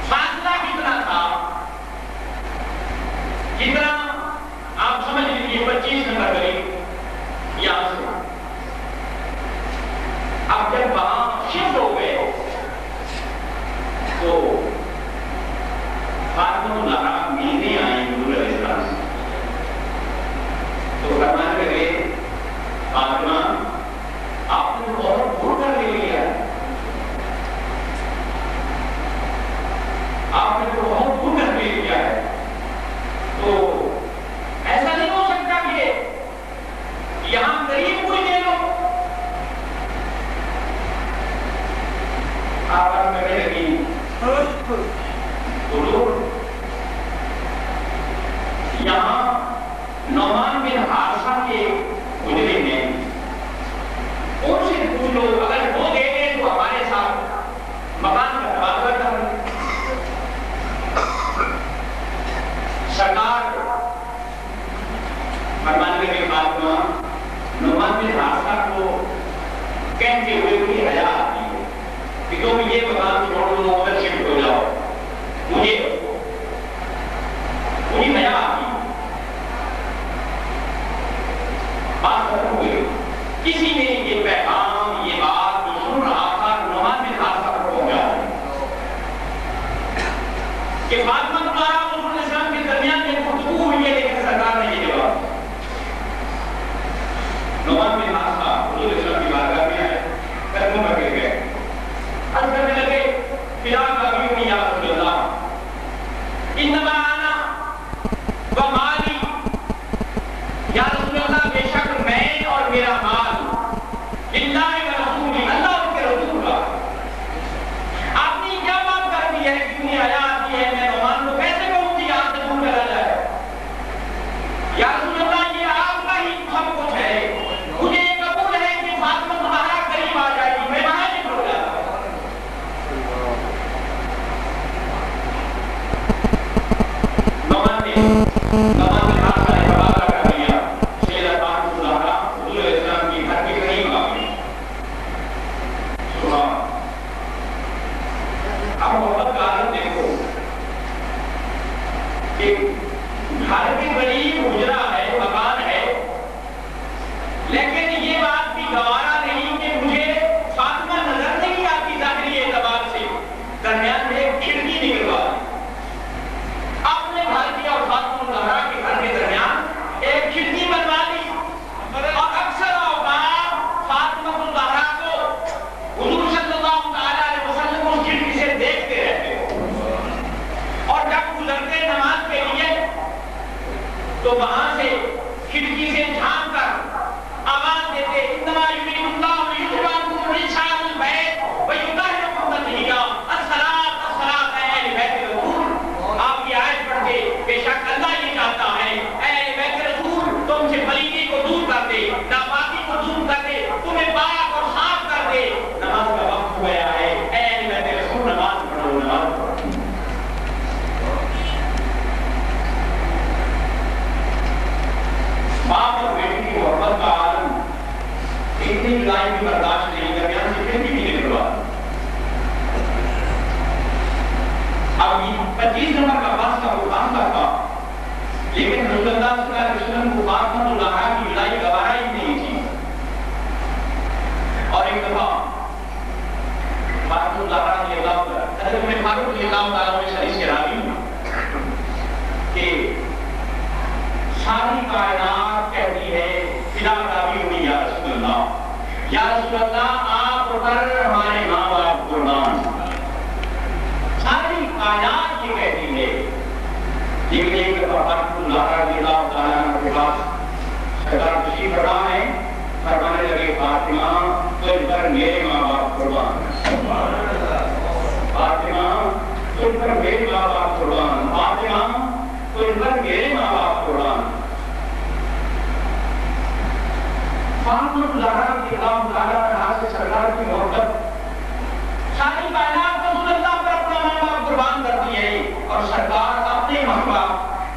فاصلہ کتنا تھا جتنا آپ سمجھ لیجیے 25 نمبر قریب یہاں سے. اب جب وہاں شفٹ ہو گئے تو فاطمہ الزہرا ملنے آئی حضور علیہ السلام سے. تو فرمانے لگے فاطمہ آپ نے بہت بھول کر لے لیا آپ نے بہت بھول کر لے لیا ہے. تو ایسا نہیں ہو سکتا کہ یہاں قریب کوئی لے لو. آپ کرنے لگی یہاں نعمان بن حارثہ کے حجرے میں ان سے پوچھ لو اگر وہ دے دیں تو ہمارے ساتھ مکان کا تبادلہ کریں. سرکار فرمانے لگے فاطمہ نعمان بن حارثہ کو کہتے ہوئے کوئی حیا آتی ہے کہ تم یہ مکان چھوڑ دو ادھر شفٹ ہو جاؤ. مجھے کوئی حیا آتی ہے. بات ختم ہوئی. کسی نے یہ پیغام یہ بات جو سن رہا تھا نعمان بن حارثہ کو پہنچا کہ فاطمہ الزہرا اور رسول اللہ السلام کے درمیان میں گفتگو ہوئی ہے لیکن سرکار نے یہ جواب. نعمان بن حارثہ رسول اللہ السلام کی بارگاہ میں آئے قدموں پر گر گئے عرض کرنے لگے فلاں کبھی یا رسول اللہ انما انا ومالی یا اب محبت کا عالم دیکھو کہ گھر کے قریب حجرہ ہے، مکان ہے، لیکن یہ بات بھی گوارا نہیں کہ مجھے فاطمہ نظر نہیں آتی ظاہری اعتبار سے، درمیان میں ایک کھڑکی نکلوا اپنے گھر کی اور فاطمہ الزہرا کے گھر کے درمیان ایک کھڑکی بنوا دی، اور اکثر اوقات فاطمہ الزہرا کو حضور صلی اللہ علیہ وسلم اس کھڑکی سے دیکھتے رہتے، اور جب گزرتے نماز کے لیے تو وہاں سے کھڑکی سے جھانک کر آواز دیتے انما یرید اللہ لیذھب عنکم الرجس اہل البیت ویطہرکم تطہیرا، الصلاۃ الصلاۃ اے اہل بیت رسول۔ آپ یہ آیت پڑھتے بے شک اللہ یہ چاہتا ہے اے اہل بیت رسول تم سے پلیدی کو دور کر دے، ناپاکی کو دور کر دے، تمہیں پاک اور صاف کر دے۔ نماز کا وقت ہو گیا ہے، اے اہل بیت رسول نماز پڑھو، نماز پڑھو۔ باپ اور بیٹی کی محبت کا عالم اتنی جدائی بھی برداشت نہیں، درمیان سے پھر بھی نکلوا۔ اب یہ 25 نمبر کا پاس کا مقام تھا، لیکن رسول اللہ صلی اللہ علیہ وسلم کو فاطمہ الزہرا کی جدائی گوارا ہی نہیں تھی۔ اور ایک دفعہ فاطمہ الزہرا رضی اللہ عنہ، حضرت عمر فاروق رضی اللہ عنہ نے حدیث کے راوی کہ ساری کائنات کہتی ہے فدا راوی ہوئی یا رسول اللہ، یا رسول اللہ آپ پر ہمارے ماں باپ قربان۔ ساری کائنات یہ کہتی ہے، لیکن ایک دفعہ فاطمہ الزہرا رضی اللہ تعالیٰ عنہ کے پاس سرکار تشریف فرما ہے، فرمانے لگے فاطمہ تجھ پر میرے ماں باپ قربان، فاطمہ تجھ پر میرے ماں باپ قربان، فاطمہ تجھ پر میرے ماں باپ قربان۔ فاطمہ الزہرا رضی اللہ تعالیٰ عنہا سے سرکار کی محبت ساری کائنات کو رسول اللہ پر اپنا ماں باپ قربان کرتی ہے، اور سرکار اپنے ماں باپ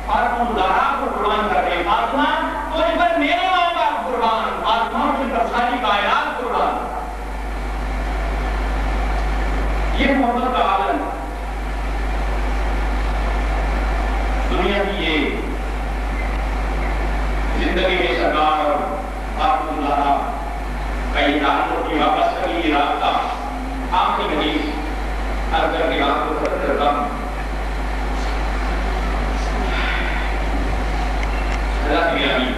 فاطمہ الزہرا کو قربان کر رہے ہیں۔ فاطمہ تجھ پر میرے ماں باپ قربان، فاطمہ تجھ پر ساری کائنات قربان۔ یہ محبت کا عالم دنیا کی یہ زندگی میں سرکار اور فاطمہ الزہرا کا یہ تعلق کی واپس کا یہ رابطہ آخری حدیث عرض کر کے آپ کو ختم کرتا ہوں۔ حضرت گرامی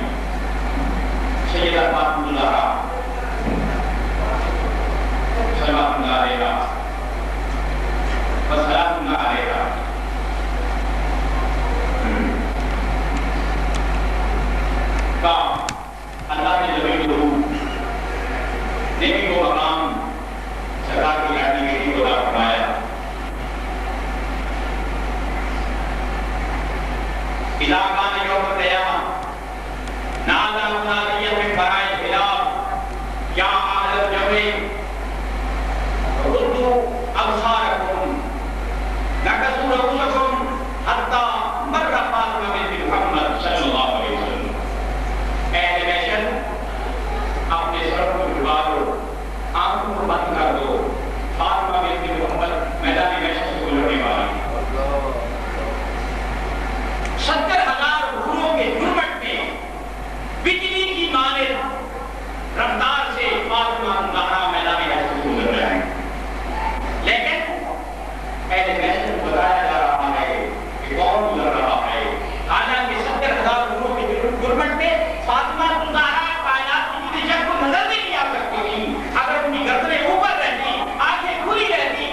سیدہ فاطمہ الزہرا صلوات اللہ علیہا وسلام اللہ علیہا کا اللہ کے زمین ضرور نیکی کو مقام سرکار کی لاڈلی بیٹی کو عطا فرمایا۔ اذا کان یوم القیامہ نادى منادیا من برائے خلاف یا اہل الجمع ردوا ابصارکم نکسوا رؤوسکم حتی مر فاطمہ بنت محمد صلی اللہ علیہ وسلم۔ اہل محشر اپنے سر کو جھکا دو، آنکھوں کو بند کر دو، فاطمہ بنت محمد میدان محشر سے گزرنے والی 70,000 حوروں کے جھرمٹ میں بجلی کی مانند رفتار سے فاطمہ الزہرا میدان محشر سے گزر رہے ہیں، لیکن اہل محشر کو بتایا جا رہا ہے کہ کون گزر رہا ہے، حالانکہ 70,000 حوروں کے جھرمٹ میں فاطمہ الزہرا کائنات کی کسی شخص کو نظر نہیں آ سکتی تھی، اگر ان کی گردنیں اوپر رہتی، آنکھیں کھلی رہتی،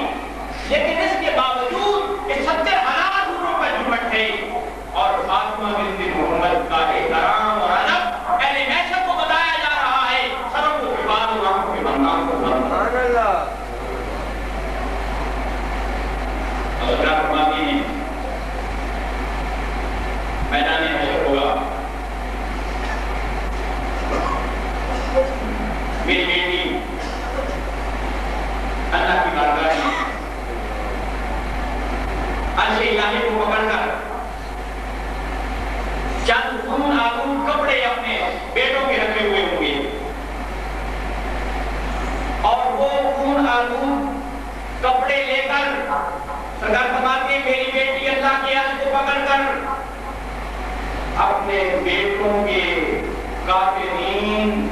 لیکن اس کے باوجود کہ 70,000 حوروں کا جھرمٹ ہے اور فاطمہ بنت محمد کا احترام اور ادب اہل محشر کو بتایا جا رہا ہے، سروں کو جھکا دو، آنکھوں کے بند، آنکھوں کو بند۔ سبحان اللہ۔ اللہ فرماتے ہیں میدان محشر ہوگا، میری بیٹی اللہ کی بارگاہ کر سرکار فرماتے ہیں میری بیٹی اللہ کے عہد کو پکڑ کر اپنے بیٹوں کے قاتلین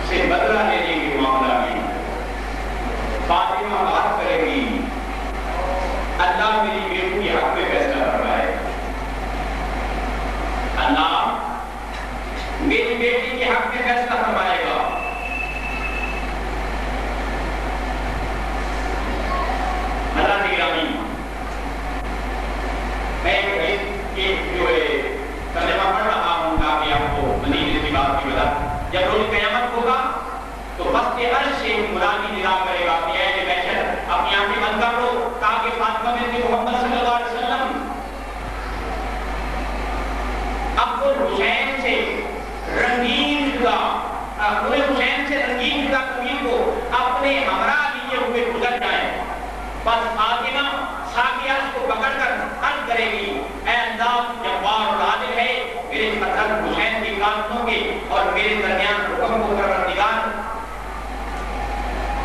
سے بدلہ لینے کے معاملہ میں فاطمہ بات کرے گی اللہ میری بیٹی کے حق میں فیصلہ فرمائے اللہ میری بیٹی کے حق میں فیصلہ فرمائے گا حضرت گرامی میں جو ترجمہ پڑھ رہا ہوں تاکہ آپ کو مزید اس بات کی وجہ جب روز قیامت ہوگا تو بست عرش سے مرادی ندا کرے گا کہ اے بشر اپنی آنکھیں بند کر لو تاکہ فاطمہ بنت محمد صلی اللہ علیہ وسلم اب وہ حسین سے رنگین جدا کبیر کو اپنے ہمراہ لیے ہوئے گزر جائیں بس فاطمہ ساقیات کو پکڑ کر عرض کرے گی اے اللہ جبار اور عادل ہے میرے قتل حسین کی قاتلوں کے اور میرے درمیان حکم کو پروردگار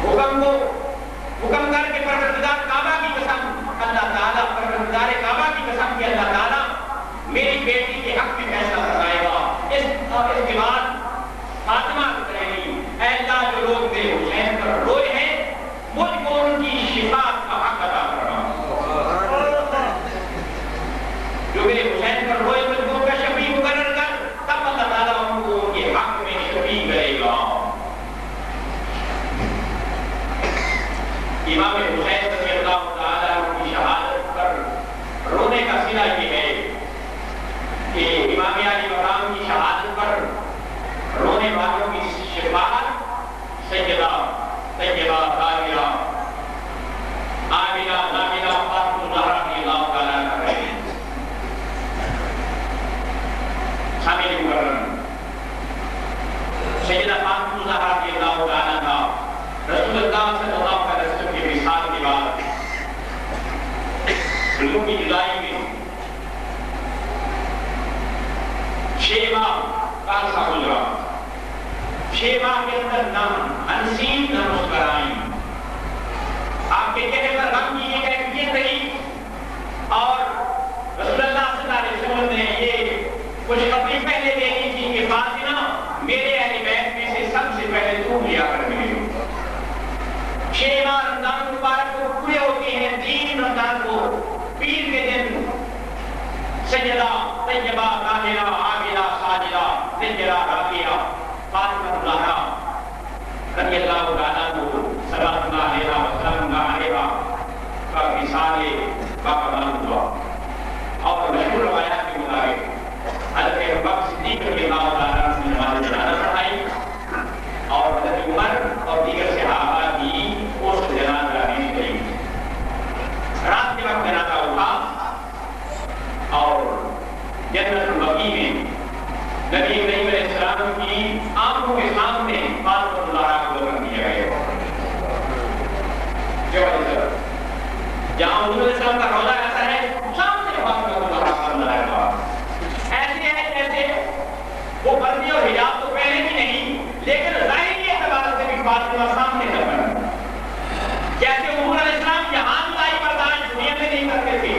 حکم کر کے پروردگار کعبہ کی قسم اللہ تعالیٰ پروردگار کعبہ کی قسم کہ اللہ تعالیٰ میری بیٹی کے حق میں فیصلہ کرائے گا اس کے بعد فاطمہ کہے گی اے اللہ جو لوگ میرے حسین پر روئے ہیں مجھ کو ان کی شفا کا حق عطا کرنا جو میرے حسین پر روئے مجھ کو ان کا شفیع مقرر کر تب اللہ تعالیٰ ان کو ان کے حق میں شفیع کرے گا امام حسین رضی اللہ تعالیٰ کی شہادت پر رونے کا صلہ یہ ہے کہ امام علی مقام کی شہادت پر رونے والوں کی شفاعت سیدہ طیبہ طاہرہ عامرہ نامرہ فاطمہ الزہرا رضی اللہ تعالیٰ عنہا ہے حامل مکرم سیدہ فاطمہ الزہرا رضی اللہ تعالیٰ عنہا رسول اللہ صلی اللہ علیہ وسلم کے وصال کے بعد ان کی جدائی میں 6 ماہ کا عرصہ گزرا 6 ماہ کے اندر نہ انسین نہ مسکرائیں آپ کے چہرے پر غم کی یہ کیفیت رہی اور رسول اللہ صلی اللہ علیہ وسلم نے یہ کچھ خبری پہلے دے دی تھی کہ فاطمہ میرے اہل بیت میں سے سب سے پہلے تم لیا کر ملے 6 ماہ رمضان مبارک کو پورے ہوتے ہیں 3 رمضان کو پیر کے دن سیدہ طیبہ طاہرہ عابدہ ساجدہ ذکرہ راکعہ فاطمہ الزہرا رضی اللہ تعالیٰ عنہ صلوات اللہ علیہ وسلم علیہ کا وصال باقامت ہوا اور مشہور روایات کے مطابق حضرت ابوبکر صدیق رضی اللہ تعالیٰ عنہ نے نماز جنازہ پڑھائی اور حضرت عمر اور دیگر صحابہ بھی اس جنازہ میں شریک رات کے وقت جنازہ اٹھا اور جنت البقیع میں نبی کریم علیہ السلام کی آنکھوں کے سامنے فاطمہ الزہرا کو دفن کیا گیا جہاں حضور علیہ السلام کا روضہ ایسا ہے سامنے فاطمہ الزہرا کا روضہ ایسے ہے جیسے وہ پردے اور حجاب تو پہلے بھی نہیں لیکن ظاہری اعتبار سے بھی فاطمہ سامنے دفن جیسے حضور علیہ السلام یہاں جدائی برداشت دنیا میں نہیں کرتے تھے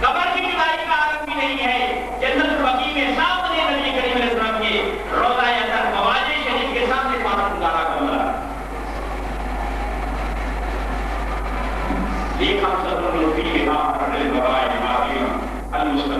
قبر کی جدائی کا عالم بھی نہیں ہے جنت البقیع میں سامنے نبی کریم علیہ السلام کے روضہ اطہر مواضع شریف کے سامنے فاطمہ الزہرا کا ملا لیکن ہم سب لوگ بھی بابا المصطفیٰ